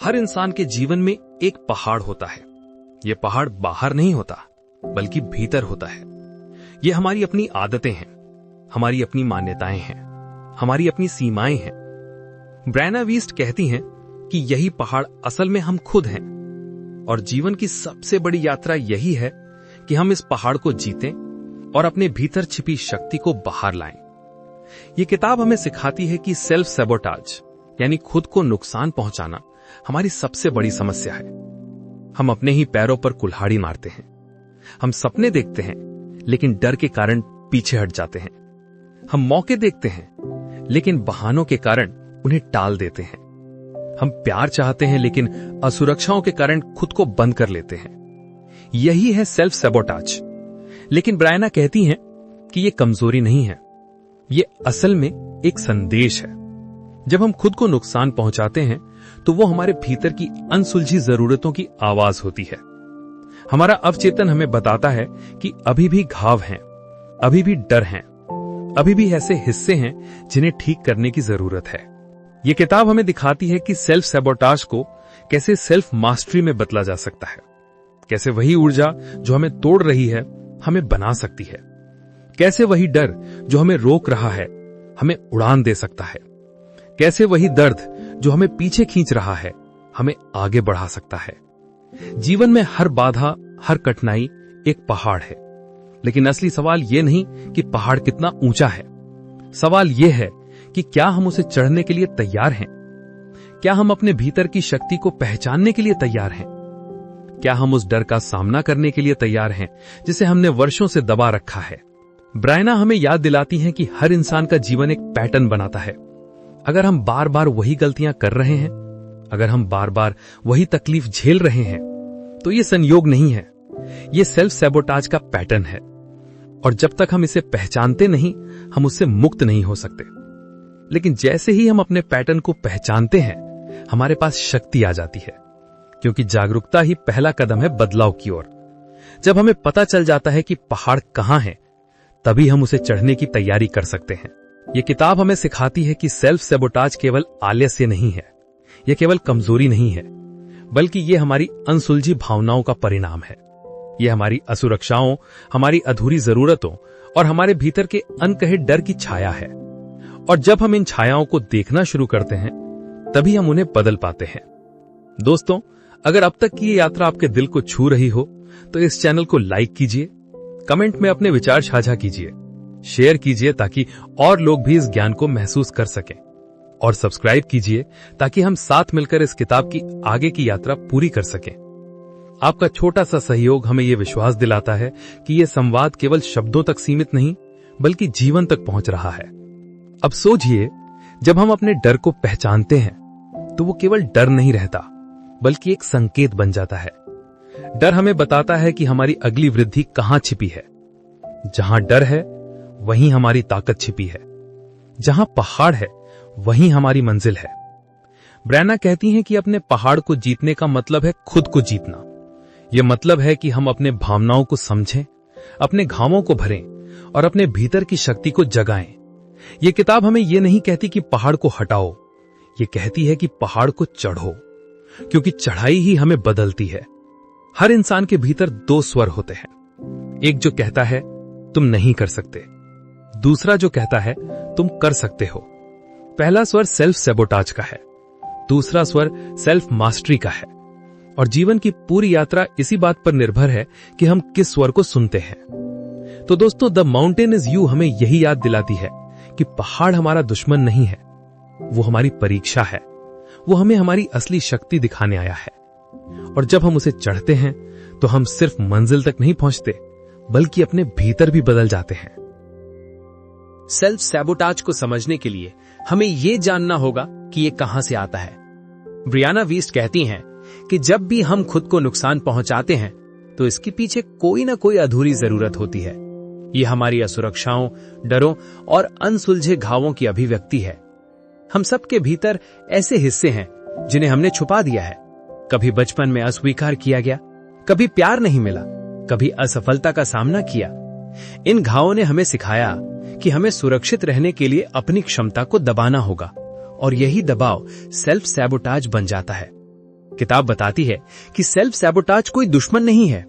हर इंसान के जीवन में एक पहाड़ होता है। यह पहाड़ बाहर नहीं होता, बल्कि भीतर होता है। यह हमारी अपनी आदतें हैं, हमारी अपनी मान्यताएं हैं, हमारी अपनी सीमाएं हैं। ब्रायना वीस्ट कहती हैं कि यही पहाड़ असल में हम खुद हैं, और जीवन की सबसे बड़ी यात्रा यही है कि हम इस पहाड़ को जीतें और अपने भीतर छिपी शक्ति को बाहर लाएं। यह किताब हमें सिखाती है कि सेल्फ सैबोटाज यानी खुद को नुकसान पहुंचाना हमारी सबसे बड़ी समस्या है। हम अपने ही पैरों पर कुल्हाड़ी मारते हैं। हम सपने देखते हैं, लेकिन डर के कारण पीछे हट जाते हैं। हम मौके देखते हैं, लेकिन बहानों के कारण उन्हें टाल देते हैं। हम प्यार चाहते हैं, लेकिन असुरक्षाओं के कारण खुद को बंद कर लेते हैं। यही है सेल्फ सैबोटाज। लेकिन ब्रायना कहती हैं कि यह कमजोरी नहीं है, यह असल में एक संदेश है। जब हम खुद को नुकसान पहुंचाते हैं तो वो हमारे भीतर की अनसुलझी जरूरतों की आवाज होती है। हमारा अवचेतन हमें बताता है कि अभी भी घाव हैं, अभी भी डर हैं, अभी भी ऐसे हिस्से हैं जिन्हें ठीक करने की जरूरत है। ये किताब हमें दिखाती है कि सेल्फ सैबोटाज को कैसे सेल्फ मास्टरी में बदला जा सकता है। कैसे वही ऊर्जा जो हमें तोड़ रही है हमें बना सकती है। कैसे वही डर जो हमें रोक रहा है हमें उड़ान दे सकता है। कैसे वही दर्द जो हमें पीछे खींच रहा है हमें आगे बढ़ा सकता है। जीवन में हर बाधा, हर कठिनाई एक पहाड़ है, लेकिन असली सवाल यह नहीं कि पहाड़ कितना ऊंचा है। सवाल यह है कि क्या हम उसे चढ़ने के लिए तैयार हैं? क्या हम अपने भीतर की शक्ति को पहचानने के लिए तैयार हैं? क्या हम उस डर का सामना करने के लिए तैयार हैं जिसे हमने वर्षों से दबा रखा है? ब्रायना हमें याद दिलाती हैं कि हर इंसान का जीवन एक पैटर्न बनाता है। अगर हम बार बार वही गलतियां कर रहे हैं, अगर हम बार बार वही तकलीफ झेल रहे हैं, तो ये संयोग नहीं है, ये सेल्फ सैबोटाज का पैटर्न है। और जब तक हम इसे पहचानते नहीं, हम उससे मुक्त नहीं हो सकते। लेकिन जैसे ही हम अपने पैटर्न को पहचानते हैं, हमारे पास शक्ति आ जाती है, क्योंकि जागरूकता ही पहला कदम है बदलाव की ओर। जब हमें पता चल जाता है कि पहाड़ कहां है, तभी हम उसे चढ़ने की तैयारी कर सकते हैं। यह किताब हमें सिखाती है कि सेल्फ सैबोटाज केवल आलस्य नहीं है, यह केवल कमजोरी नहीं है, बल्कि यह हमारी अनसुलझी भावनाओं का परिणाम है। यह हमारी असुरक्षाओं, हमारी अधूरी जरूरतों और हमारे भीतर के अनकहे डर की छाया है। और जब हम इन छायाओं को देखना शुरू करते हैं, तभी हम उन्हें बदल पाते हैं। दोस्तों, अगर अब तक की ये यात्रा आपके दिल को छू रही हो, तो इस चैनल को लाइक कीजिए, कमेंट में अपने विचार साझा कीजिए, शेयर कीजिए ताकि और लोग भी इस ज्ञान को महसूस कर सकें, और सब्सक्राइब कीजिए ताकि हम साथ मिलकर इस किताब की आगे की यात्रा पूरी कर सकें। आपका छोटा सा सहयोग हमें यह विश्वास दिलाता है कि यह संवाद केवल शब्दों तक सीमित नहीं, बल्कि जीवन तक पहुंच रहा है। अब सोचिए, जब हम अपने डर को पहचानते हैं, तो वो केवल डर नहीं रहता, बल्कि एक संकेत बन जाता है। डर हमें बताता है कि हमारी अगली वृद्धि कहां छिपी है। जहां डर है, वहीं हमारी ताकत छिपी है। जहां पहाड़ है, वहीं हमारी मंजिल है। ब्रायना कहती हैं कि अपने पहाड़ को जीतने का मतलब है खुद को जीतना। यह मतलब है कि हम अपने भावनाओं को समझें, अपने घावों को भरें और अपने भीतर की शक्ति को जगाएं। यह किताब हमें यह नहीं कहती कि पहाड़ को हटाओ, यह कहती है कि पहाड़ को चढ़ो, क्योंकि चढ़ाई ही हमें बदलती है। हर इंसान के भीतर दो स्वर होते हैं, एक जो कहता है तुम नहीं कर सकते, दूसरा जो कहता है तुम कर सकते हो। पहला स्वर सेल्फ सैबोटाज का है, दूसरा स्वर सेल्फ मास्टरी का है। और जीवन की पूरी यात्रा इसी बात पर निर्भर है कि हम किस स्वर को सुनते हैं। तो दोस्तों, द माउंटेन इज यू हमें यही याद दिलाती है कि पहाड़ हमारा दुश्मन नहीं है, वो हमारी परीक्षा है। वो हमें हमारी असली शक्ति दिखाने आया है। और जब हम उसे चढ़ते हैं, तो हम सिर्फ मंजिल तक नहीं पहुंचते, बल्कि अपने भीतर भी बदल जाते हैं। सेल्फ सैबोटाज को समझने के लिए हमें यह जानना होगा कि यह कहां से आता है। ब्रायना वीस्ट कहती हैं कि जब भी हम खुद को नुकसान पहुंचाते हैं, तो इसके पीछे कोई ना कोई अधूरी जरूरत होती है। यह हमारी असुरक्षाओं, डरों और अनसुलझे घावों की अभिव्यक्ति है। हम सबके भीतर ऐसे हिस्से हैं जिन्हें हमने छुपा दिया है। कभी बचपन में अस्वीकार किया गया, कभी प्यार नहीं मिला, कभी असफलता का सामना किया। इन घावों ने हमें सिखाया कि हमें सुरक्षित रहने के लिए अपनी क्षमता को दबाना होगा, और यही दबाव सेल्फ सैबोटाज बन जाता है। किताब बताती है कि सेल्फ सैबोटाज कोई दुश्मन नहीं है,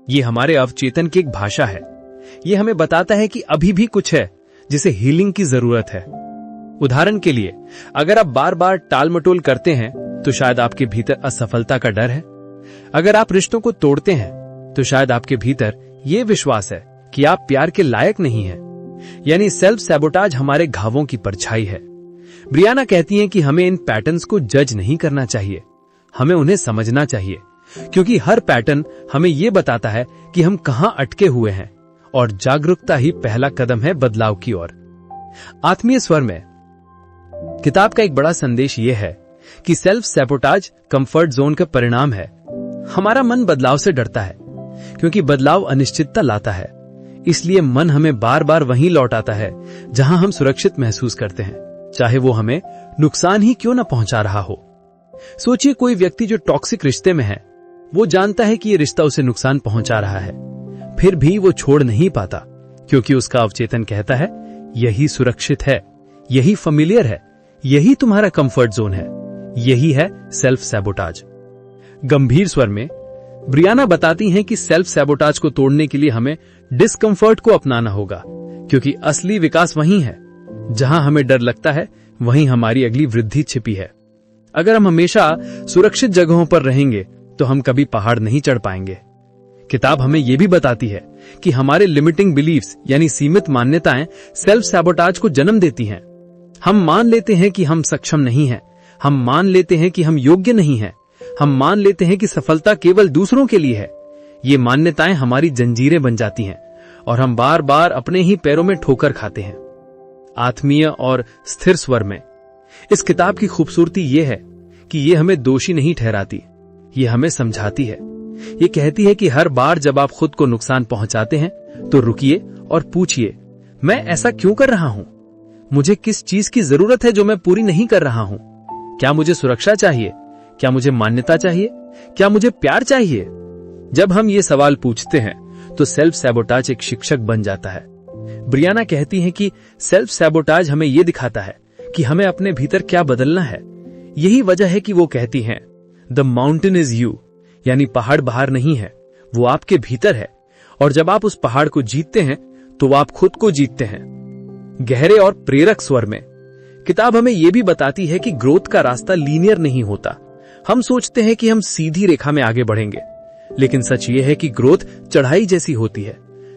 ये हमारे अवचेतन की एक भाषा है। ये हमें बताता है कि अभी भी कुछ है जिसे हीलिंग की जरूरत है। उदाहरण के लिए, अगर आप बार बार टाल मटोल करते हैं तो शायद आपके भीतर असफलता का डर है। अगर आप रिश्तों को तोड़ते हैं तो शायद आपके भीतर यह विश्वास है कि आप प्यार के लायक नहीं हैं। यानी सेल्फ सैबोटाज हमारे घावों की परछाई है। ब्रियाना कहती हैं कि हमें इन पैटर्न्स को जज नहीं करना चाहिए, हमें उन्हें समझना चाहिए, क्योंकि हर पैटर्न हमें यह बताता है कि हम कहां अटके हुए हैं, और जागरूकता ही पहला कदम है बदलाव की ओर। आत्मीय स्वर में किताब का एक बड़ा संदेश यह है कि सेल्फ सैबोटाज कंफर्ट जोन का परिणाम है। हमारा मन बदलाव से डरता है क्योंकि बदलाव अनिश्चितता लाता है, इसलिए मन हमें बार बार वहीं लौटाता है जहां हम सुरक्षित महसूस करते हैं, चाहे वो हमें नुकसान ही क्यों न पहुंचा रहा हो। सोचिए, कोई व्यक्ति जो टॉक्सिक रिश्ते में है, वो जानता है कि ये रिश्ता उसे नुकसान पहुंचा रहा है, फिर भी वो छोड़ नहीं पाता क्योंकि उसका अवचेतन कहता है यही सुरक्षित है, यही फेमिलियर है, यही तुम्हारा कंफर्ट जोन है। यही है सेल्फ सैबोटाज। गंभीर स्वर में ब्रियाना बताती हैं कि सेल्फ सैबोटाज को तोड़ने के लिए हमें डिस्कंफर्ट को अपनाना होगा, क्योंकि असली विकास वहीं है जहां हमें डर लगता है, वहीं हमारी अगली वृद्धि छिपी है। अगर हम हमेशा सुरक्षित जगहों पर रहेंगे तो हम कभी पहाड़ नहीं चढ़ पाएंगे। किताब हमें यह भी बताती है कि हमारे लिमिटिंग बिलीफ्स यानी सीमित मान्यताएं सेल्फ सैबोटाज को जन्म देती हैं। हम मान लेते हैं कि हम सक्षम नहीं हैं, हम मान लेते हैं कि हम योग्य नहीं हैं, हम मान लेते हैं कि सफलता केवल दूसरों के लिए है। ये मान्यताएं हमारी जंजीरें बन जाती हैं और हम बार बार अपने ही पैरों में ठोकर खाते हैं। आत्मीय और स्थिर स्वर में इस किताब की खूबसूरती यह है कि यह हमें दोषी नहीं ठहराती, ये हमें समझाती है। ये कहती है कि हर बार जब आप खुद को नुकसान पहुंचाते हैं तो रुकिए और पूछिए, मैं ऐसा क्यों कर रहा हूं? मुझे किस चीज की जरूरत है जो मैं पूरी नहीं कर रहा हूं? क्या मुझे सुरक्षा चाहिए? क्या मुझे मान्यता चाहिए? क्या मुझे प्यार चाहिए? जब हम ये सवाल पूछते हैं तो सेल्फ सैबोटाज एक शिक्षक बन जाता है। ब्रियाना कहती हैं कि सेल्फ सैबोटाज हमें यह दिखाता है कि हमें अपने भीतर क्या बदलना है। यही वजह है कि वो कहती हैं, द माउंटेन इज यू, यानी पहाड़ बाहर नहीं है, वो आपके भीतर है, और जब आप उस पहाड़ को जीतते हैं तो आप खुद को जीतते हैं। गहरे और प्रेरक स्वर में किताब हमें यह भी बताती है कि ग्रोथ का रास्ता लीनियर नहीं होता। हम सोचते हैं कि हम सीधी रेखा में आगे बढ़ेंगे, लेकिन सच ये है कि ग्रोथ चढ़ाई जैसी होती है।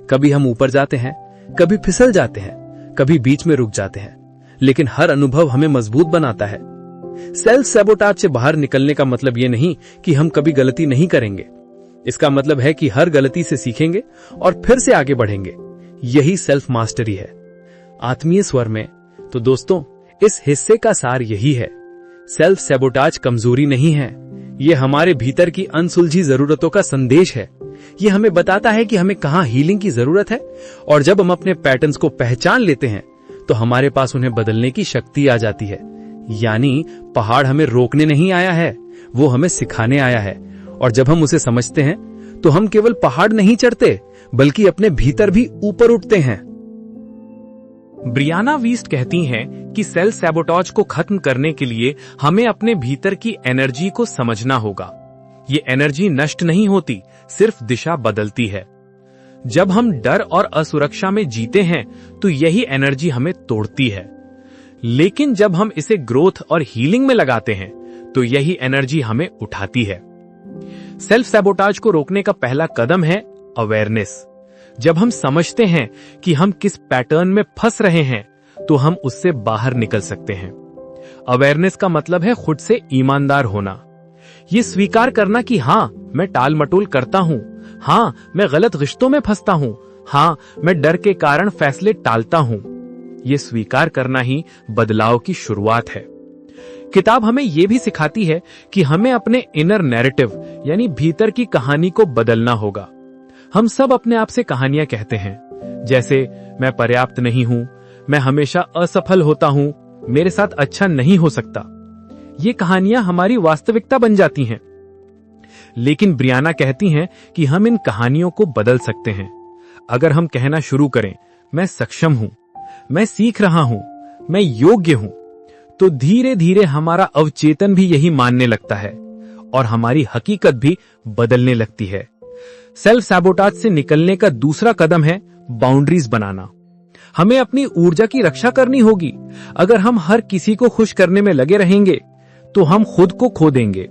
कभी हम ऊपर जाते हैं, कभी फिसल जाते हैं, कभी बीच में रुक जाते हैं, लेकिन हर अनुभव हमें मजबूत बनाता है। सेल्फ सैबोटाज से बाहर निकलने का मतलब ये नहीं कि हम कभी गलती नहीं करेंगे। इसका मतलब है कि हर गलती से सीखेंगे और फिर से आगे बढ़ेंगे। यही सेल्फ मास्टरी है। आत्मीय स्वर में तो दोस्तों, इस हिस्से का सार यही है, सेल्फ सैबोटाज कमजोरी नहीं है, ये हमारे भीतर की अनसुलझी जरूरतों का संदेश है। ये हमें बताता है कि हमें कहां हीलिंग की जरूरत है, और जब हम अपने पैटर्न्स को पहचान लेते हैं तो हमारे पास उन्हें बदलने की शक्ति आ जाती है। यानी पहाड़ हमें रोकने नहीं आया है, वो हमें सिखाने आया है, और जब हम उसे समझते हैं तो हम केवल पहाड़ नहीं चढ़ते, बल्कि अपने भीतर भी ऊपर उठते हैं। ब्रियाना वीस्ट कहती हैं कि सेल्फ सैबोटाज को खत्म करने के लिए हमें अपने भीतर की एनर्जी को समझना होगा। ये एनर्जी नष्ट नहीं होती, सिर्फ दिशा बदलती है। जब हम डर और असुरक्षा में जीते हैं तो यही एनर्जी हमें तोड़ती है, लेकिन जब हम इसे ग्रोथ और हीलिंग में लगाते हैं तो यही एनर्जी हमें उठाती है। सेल्फ सैबोटाज को रोकने का पहला कदम है अवेयरनेस। जब हम समझते हैं कि हम किस पैटर्न में फंस रहे हैं तो हम उससे बाहर निकल सकते हैं। अवेयरनेस का मतलब है खुद से ईमानदार होना, ये स्वीकार करना कि हां, मैं टाल मटोल करता हूं, हां, मैं गलत रिश्तों में फंसता हूं, हां, मैं डर के कारण फैसले टालता हूं। ये स्वीकार करना ही बदलाव की शुरुआत है। किताब हमें यह भी सिखाती है कि हमें अपने इनर नैरेटिव यानी भीतर की कहानी को बदलना होगा। हम सब अपने आप से कहानियां कहते हैं, जैसे मैं पर्याप्त नहीं हूं, मैं हमेशा असफल होता हूं, मेरे साथ अच्छा नहीं हो सकता। ये कहानियां हमारी वास्तविकता बन जाती हैं। लेकिन ब्रियाना कहती हैं कि हम इन कहानियों को बदल सकते हैं। अगर हम कहना शुरू करें, मैं सक्षम हूं, मैं सीख रहा हूं, मैं योग्य हूं, तो धीरे धीरे हमारा अवचेतन भी यही मानने लगता है, और हमारी हकीकत भी बदलने लगती है। सेल्फ सैबोटाज से निकलने का दूसरा कदम है बाउंड्रीज बनाना। हमें अपनी ऊर्जा की रक्षा करनी होगी। अगर हम हर किसी को खुश करने में लगे रहेंगे तो हम खुद को खो देंगे।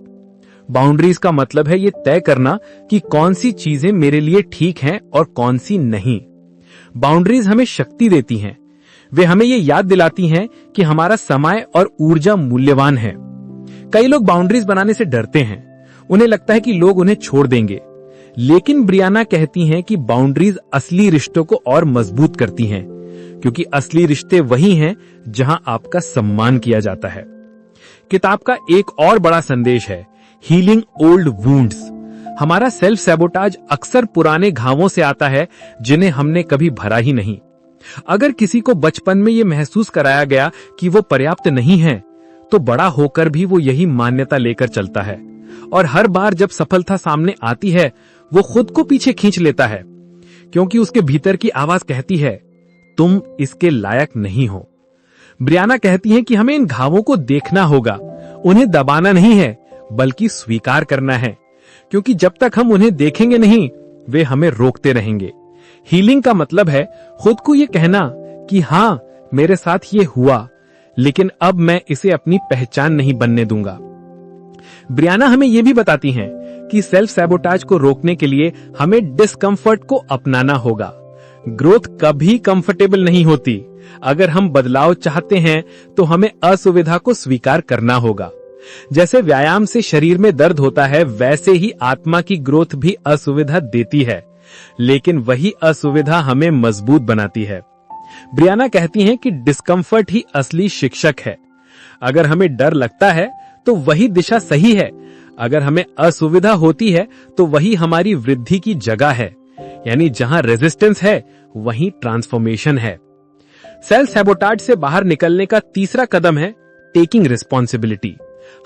बाउंड्रीज का मतलब है ये तय करना कि कौन सी चीजें मेरे लिए ठीक हैं और कौन सी नहीं। बाउंड्रीज हमें शक्ति देती हैं। वे हमें ये याद दिलाती हैं कि हमारा समय और ऊर्जा मूल्यवान है। कई लोग बाउंड्रीज बनाने से डरते हैं। उन्हें लगता है कि लोग उन्हें छोड़ देंगे, लेकिन ब्रियाना कहती हैं कि बाउंड्रीज असली रिश्तों को और मजबूत करती हैं, क्योंकि असली रिश्ते वही हैं जहां आपका सम्मान किया जाता है। किताब का एक और बड़ा संदेश है हीलिंग ओल्ड वुंड्स। हमारा सेल्फ सैबोटाज अक्सर पुराने घावों से आता है जिन्हें हमने कभी भरा ही नहीं। अगर किसी को बचपन में यह महसूस कराया गया कि वो पर्याप्त नहीं है, तो बड़ा होकर भी वो यही मान्यता लेकर चलता है, और हर बार जब सफलता सामने आती है वो खुद को पीछे खींच लेता है, क्योंकि उसके भीतर की आवाज कहती है तुम इसके लायक नहीं हो। ब्रियाना कहती हैं कि हमें इन घावों को देखना होगा, उन्हें दबाना नहीं है बल्कि स्वीकार करना है, क्योंकि जब तक हम उन्हें देखेंगे नहीं वे हमें रोकते रहेंगे। हीलिंग का मतलब है खुद को ये कहना कि हाँ मेरे साथ ये हुआ, लेकिन अब मैं इसे अपनी पहचान नहीं बनने दूंगा। ब्रियाना हमें यह भी बताती हैं कि सेल्फ सैबोटाज को रोकने के लिए हमें डिस्कंफर्ट को अपनाना होगा। ग्रोथ कभी कंफर्टेबल नहीं होती। अगर हम बदलाव चाहते हैं तो हमें असुविधा को स्वीकार करना होगा। जैसे व्यायाम से शरीर में दर्द होता है, वैसे ही आत्मा की ग्रोथ भी असुविधा देती है, लेकिन वही असुविधा हमें मजबूत बनाती है। ब्रियाना कहती हैं कि डिस्कंफर्ट ही असली शिक्षक है। अगर हमें डर लगता है तो वही दिशा सही है। अगर हमें असुविधा होती है तो वही हमारी वृद्धि की जगह है। यानी जहां रेजिस्टेंस है वहीं ट्रांसफॉर्मेशन है। सेल्फ सैबोटाज से बाहर निकलने का तीसरा कदम है टेकिंग रिस्पॉन्सिबिलिटी।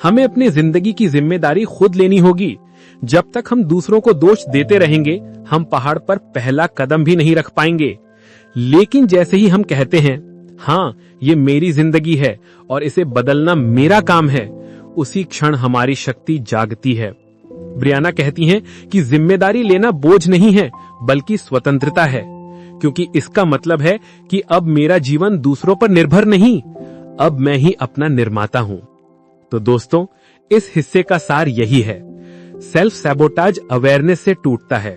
हमें अपनी जिंदगी की जिम्मेदारी खुद लेनी होगी। जब तक हम दूसरों को दोष देते रहेंगे, हम पहाड़ पर पहला कदम भी नहीं रख पाएंगे। लेकिन जैसे ही हम कहते हैं हाँ ये मेरी जिंदगी है और इसे बदलना मेरा काम है, उसी क्षण हमारी शक्ति जागती है। ब्रियाना कहती हैं कि जिम्मेदारी लेना बोझ नहीं है बल्कि स्वतंत्रता है, क्योंकि इसका मतलब है कि अब मेरा जीवन दूसरों पर निर्भर नहीं, अब मैं ही अपना निर्माता हूं। तो दोस्तों, इस हिस्से का सार यही है, सेल्फ सैबोटाज अवेयरनेस से टूटता है।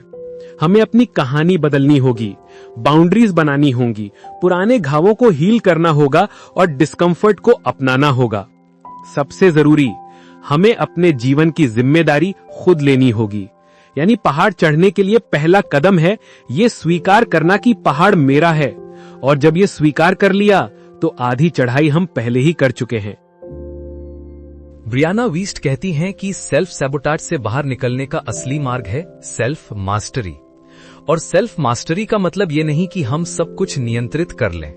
हमें अपनी कहानी बदलनी होगी, बाउंड्रीज बनानी होंगी, पुराने घावों को हील करना होगा और डिस्कंफर्ट को अपनाना होगा। सबसे जरूरी, हमें अपने जीवन की जिम्मेदारी खुद लेनी होगी। यानी पहाड़ चढ़ने के लिए पहला कदम है ये स्वीकार करना कि पहाड़ मेरा है, और जब ये स्वीकार कर लिया तो आधी चढ़ाई हम पहले ही कर चुके हैं। ब्रियाना वीस्ट कहती हैं कि सेल्फ सैबोटाज से बाहर निकलने का असली मार्ग है सेल्फ मास्टरी। और सेल्फ मास्टरी का मतलब ये नहीं कि हम सब कुछ नियंत्रित कर लें।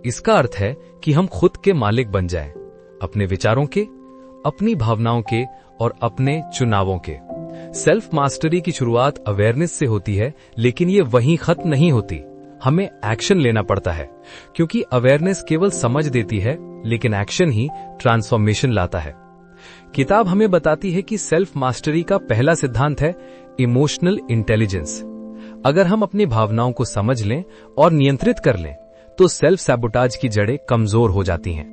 इसका अर्थ है कि हम खुद के मालिक बन जाएं, अपने विचारों के, अपनी भावनाओं के और अपने चुनावों के। सेल्फ मास्टरी की शुरुआत अवेयरनेस से होती है, लेकिन ये वहीं खत्म नहीं होती। हमें एक्शन लेना पड़ता है, क्योंकि अवेयरनेस केवल समझ देती है, लेकिन एक्शन ही ट्रांसफॉर्मेशन लाता है। किताब हमें बताती है कि सेल्फ मास्टरी का पहला सिद्धांत है इमोशनल इंटेलिजेंस। अगर हम अपनी भावनाओं को समझ लें और नियंत्रित कर लें, तो सेल्फ सैबोटाज की जड़ें कमजोर हो जाती हैं।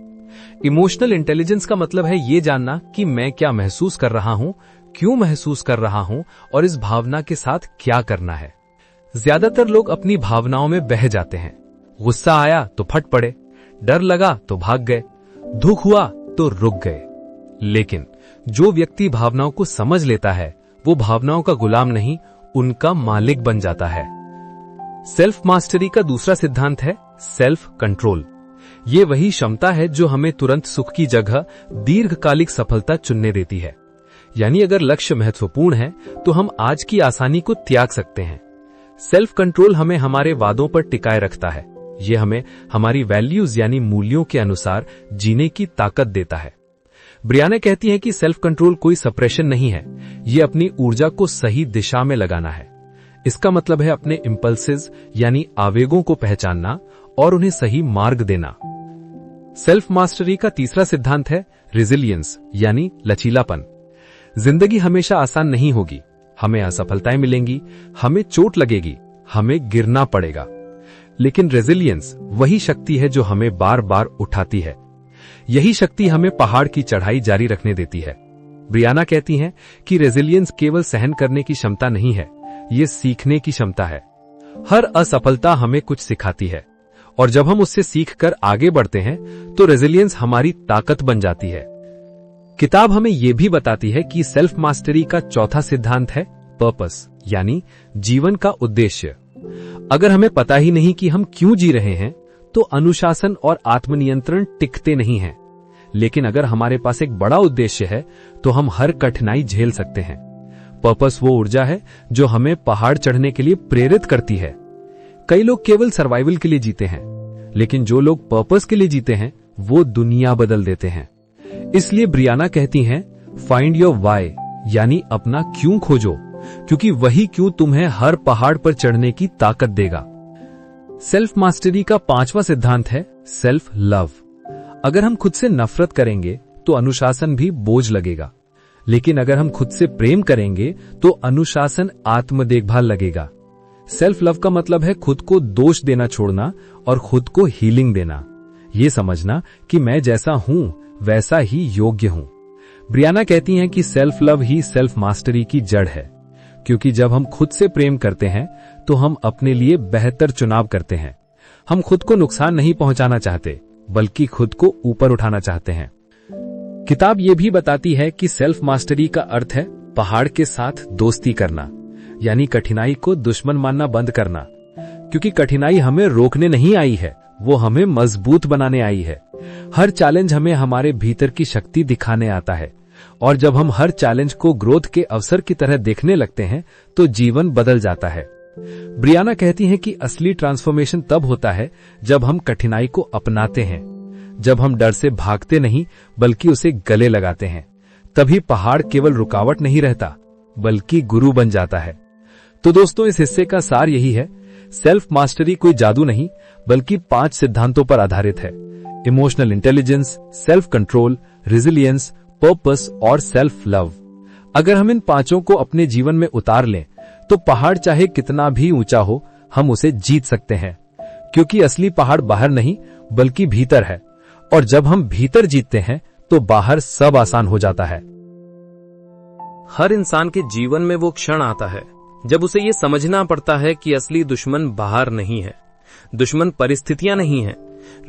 इमोशनल इंटेलिजेंस का मतलब है ये जानना कि मैं क्या महसूस कर रहा हूं, क्यों महसूस कर रहा हूं और इस भावना के साथ क्या करना है। ज्यादातर लोग अपनी भावनाओं में बह जाते हैं। गुस्सा आया तो फट पड़े, डर लगा तो भाग गए, दुख हुआ तो रुक गए। लेकिन जो व्यक्ति भावनाओं को समझ लेता है, वो भावनाओं का गुलाम नहीं, उनका मालिक बन जाता है। सेल्फ मास्टरी का दूसरा सिद्धांत है सेल्फ कंट्रोल। ये वही क्षमता है जो हमें तुरंत सुख की जगह दीर्घकालिक सफलता चुनने देती है। यानी अगर लक्ष्य महत्वपूर्ण है तो हम आज की आसानी को त्याग सकते हैं। सेल्फ कंट्रोल हमें हमारे वादों पर टिकाए रखता है। ये हमें हमारी वैल्यूज यानी मूल्यों के अनुसार जीने की ताकत देता है। ब्रियाना कहती है कि सेल्फ कंट्रोल कोई सप्रेशन नहीं है, ये अपनी ऊर्जा को सही दिशा में लगाना है। इसका मतलब है अपने इंपल्सेस यानी आवेगों को पहचानना और उन्हें सही मार्ग देना। सेल्फ मास्टरी का तीसरा सिद्धांत है रेजिलियंस यानी लचीलापन। जिंदगी हमेशा आसान नहीं होगी, हमें असफलताएं मिलेंगी, हमें चोट लगेगी, हमें गिरना पड़ेगा, लेकिन रेजिलियंस वही शक्ति है जो हमें बार बार उठाती है। यही शक्ति हमें पहाड़ की चढ़ाई जारी रखने देती है। ब्रियाना कहती हैं कि रेजिलियंस केवल सहन करने की क्षमता नहीं है, ये सीखने की क्षमता है। हर असफलता हमें कुछ सिखाती है और जब हम उससे सीखकर आगे बढ़ते हैं तो रेजिलियंस हमारी ताकत बन जाती है। किताब हमें यह भी बताती है कि सेल्फ मास्टरी का चौथा सिद्धांत है पर्पस, यानी जीवन का उद्देश्य। अगर हमें पता ही नहीं कि हम क्यों जी रहे हैं तो अनुशासन और आत्मनियंत्रण टिकते नहीं हैं। लेकिन अगर हमारे पास एक बड़ा उद्देश्य है तो हम हर कठिनाई झेल सकते हैं। पर्पस वो ऊर्जा है जो हमें पहाड़ चढ़ने के लिए प्रेरित करती है। कई लोग केवल सर्वाइवल के लिए जीते हैं, लेकिन जो लोग पर्पस के लिए जीते हैं वो दुनिया बदल देते हैं। इसलिए ब्रियाना कहती हैं, फाइंड योर वाई, यानी अपना क्यों खोजो, क्योंकि वही क्यों तुम्हें हर पहाड़ पर चढ़ने की ताकत देगा। सेल्फ मास्टरी का पांचवा सिद्धांत है सेल्फ लव। अगर हम खुद से नफरत करेंगे तो अनुशासन भी बोझ लगेगा, लेकिन अगर हम खुद से प्रेम करेंगे तो अनुशासन आत्म देखभाल लगेगा। सेल्फ लव का मतलब है खुद को दोष देना छोड़ना और खुद को हीलिंग देना, ये समझना कि मैं जैसा हूं वैसा ही योग्य हूं। ब्रियाना कहती हैं कि सेल्फ लव ही सेल्फ मास्टरी की जड़ है, क्योंकि जब हम खुद से प्रेम करते हैं तो हम अपने लिए बेहतर चुनाव करते हैं। हम खुद को नुकसान नहीं पहुंचाना चाहते, बल्कि खुद को ऊपर उठाना चाहते हैं। किताब ये भी बताती है कि सेल्फ मास्टरी का अर्थ है पहाड़ के साथ दोस्ती करना, यानी कठिनाई को दुश्मन मानना बंद करना, क्योंकि कठिनाई हमें रोकने नहीं आई है, वो हमें मजबूत बनाने आई है। हर चैलेंज हमें हमारे भीतर की शक्ति दिखाने आता है, और जब हम हर चैलेंज को ग्रोथ के अवसर की तरह देखने लगते हैं तो जीवन बदल जाता है। ब्रियाना कहती हैं कि असली ट्रांसफॉर्मेशन तब होता है जब हम कठिनाई को अपनाते हैं, जब हम डर से भागते नहीं बल्कि उसे गले लगाते हैं। तभी पहाड़ केवल रुकावट नहीं रहता, बल्कि गुरु बन जाता है। तो दोस्तों, इस हिस्से का सार यही है, सेल्फ मास्टरी कोई जादू नहीं, बल्कि 5 सिद्धांतों पर आधारित है: emotional intelligence, self control, resilience, purpose और सेल्फ लव। अगर हम इन 5 को अपने जीवन में उतार लें तो पहाड़ चाहे कितना भी ऊंचा हो, हम उसे जीत सकते हैं, क्योंकि असली पहाड़ बाहर नहीं बल्कि भीतर है, और जब हम भीतर जीतते हैं तो बाहर सब आसान हो जाता है। हर इंसान के जीवन में वो क्षण आता है जब उसे ये समझना पड़ता है कि असली दुश्मन बाहर नहीं है। दुश्मन परिस्थितियां नहीं है,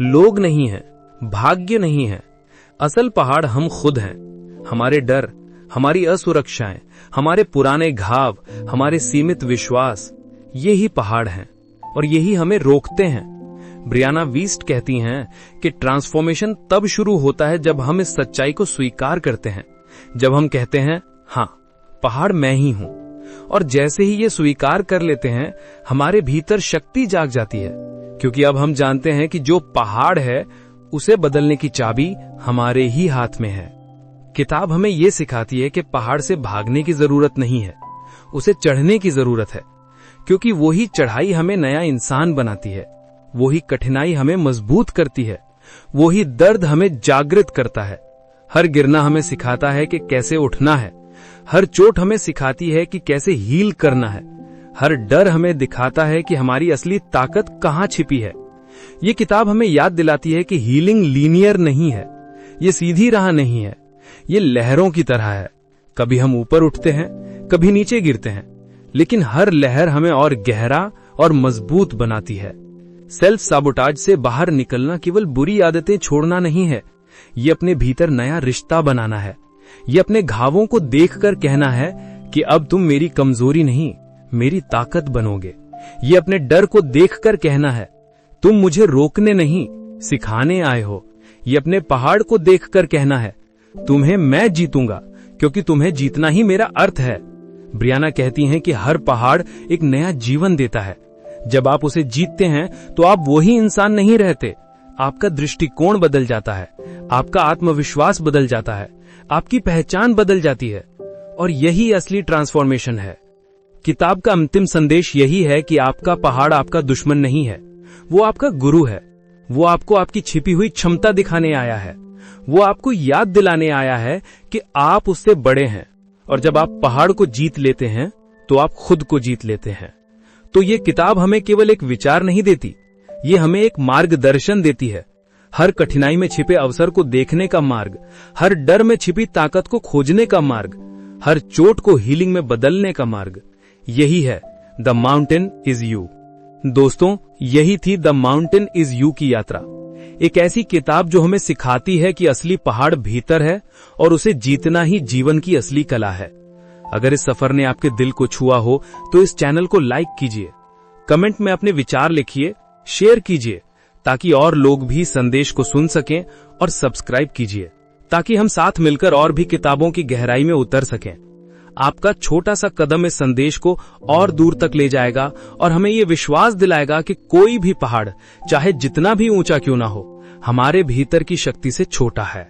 लोग नहीं है, भाग्य नहीं है। असल पहाड़ हम खुद हैं। हमारे डर, हमारी असुरक्षाएं, हमारे पुराने घाव, हमारे सीमित विश्वास, यही पहाड़ हैं और यही हमें रोकते हैं। ब्रियाना वीस्ट कहती हैं कि ट्रांसफॉर्मेशन तब शुरू होता है जब हम इस सच्चाई को स्वीकार करते हैं, जब हम कहते हैं, हाँ, पहाड़ मैं ही हूं। और जैसे ही ये स्वीकार कर लेते हैं, हमारे भीतर शक्ति जाग जाती है, क्योंकि अब हम जानते हैं कि जो पहाड़ है उसे बदलने की चाबी हमारे ही हाथ में है। किताब हमें यह सिखाती है कि पहाड़ से भागने की जरूरत नहीं है, उसे चढ़ने की जरूरत है, क्योंकि वही चढ़ाई हमें नया इंसान बनाती है, वही कठिनाई हमें मजबूत करती है, वही दर्द हमें जागृत करता है। हर गिरना हमें सिखाता है कि कैसे उठना है, हर चोट हमें सिखाती है कि कैसे हील करना है, हर डर हमें दिखाता है कि हमारी असली ताकत कहां छिपी है। ये किताब हमें याद दिलाती है कि हीलिंग लीनियर नहीं है, ये सीधी राह नहीं है, ये लहरों की तरह है। कभी हम ऊपर उठते हैं, कभी नीचे गिरते हैं, लेकिन हर लहर हमें और गहरा और मजबूत बनाती है। सेल्फ साबोटाज से बाहर निकलना केवल बुरी आदतें छोड़ना नहीं है, ये अपने भीतर नया रिश्ता बनाना है। ये अपने घावों को देखकर कहना है कि अब तुम मेरी कमजोरी नहीं, मेरी ताकत बनोगे। ये अपने डर को देखकर कहना है, तुम मुझे रोकने नहीं, सिखाने आए हो। ये अपने पहाड़ को देखकर कहना है, तुम्हें मैं जीतूंगा, क्योंकि तुम्हें जीतना ही मेरा अर्थ है। ब्रियाना कहती हैं कि हर पहाड़ एक नया जीवन देता है। जब आप उसे जीतते हैं तो आप वही इंसान नहीं रहते, आपका दृष्टिकोण बदल जाता है, आपका आत्मविश्वास बदल जाता है, आपकी पहचान बदल जाती है, और यही असली ट्रांसफॉर्मेशन है। किताब का अंतिम संदेश यही है कि आपका पहाड़ आपका दुश्मन नहीं है, वो आपका गुरु है। वो आपको आपकी छिपी हुई क्षमता दिखाने आया है, वो आपको याद दिलाने आया है कि आप उससे बड़े हैं और जब आप पहाड़ को जीत लेते हैं तो आप खुद को जीत लेते हैं। तो ये किताब हमें केवल एक विचार नहीं देती, ये हमें एक मार्गदर्शन देती है। हर कठिनाई में छिपे अवसर को देखने का मार्ग, हर डर में छिपी ताकत को खोजने का मार्ग, हर चोट को हीलिंग में बदलने का मार्ग। यही है द माउंटेन इज यू। दोस्तों, यही थी द माउंटेन इज यू की यात्रा। एक ऐसी किताब जो हमें सिखाती है कि असली पहाड़ भीतर है और उसे जीतना ही जीवन की असली कला है। अगर इस सफर ने आपके दिल को छुआ हो तो इस चैनल को लाइक कीजिए, कमेंट में अपने विचार लिखिए, शेयर कीजिए ताकि और लोग भी संदेश को सुन सकें, और सब्सक्राइब कीजिए ताकि हम साथ मिलकर और भी किताबों की गहराई में उतर सकें। आपका छोटा सा कदम इस संदेश को और दूर तक ले जाएगा और हमें ये विश्वास दिलाएगा कि कोई भी पहाड़, चाहे जितना भी ऊंचा क्यों ना हो, हमारे भीतर की शक्ति से छोटा है।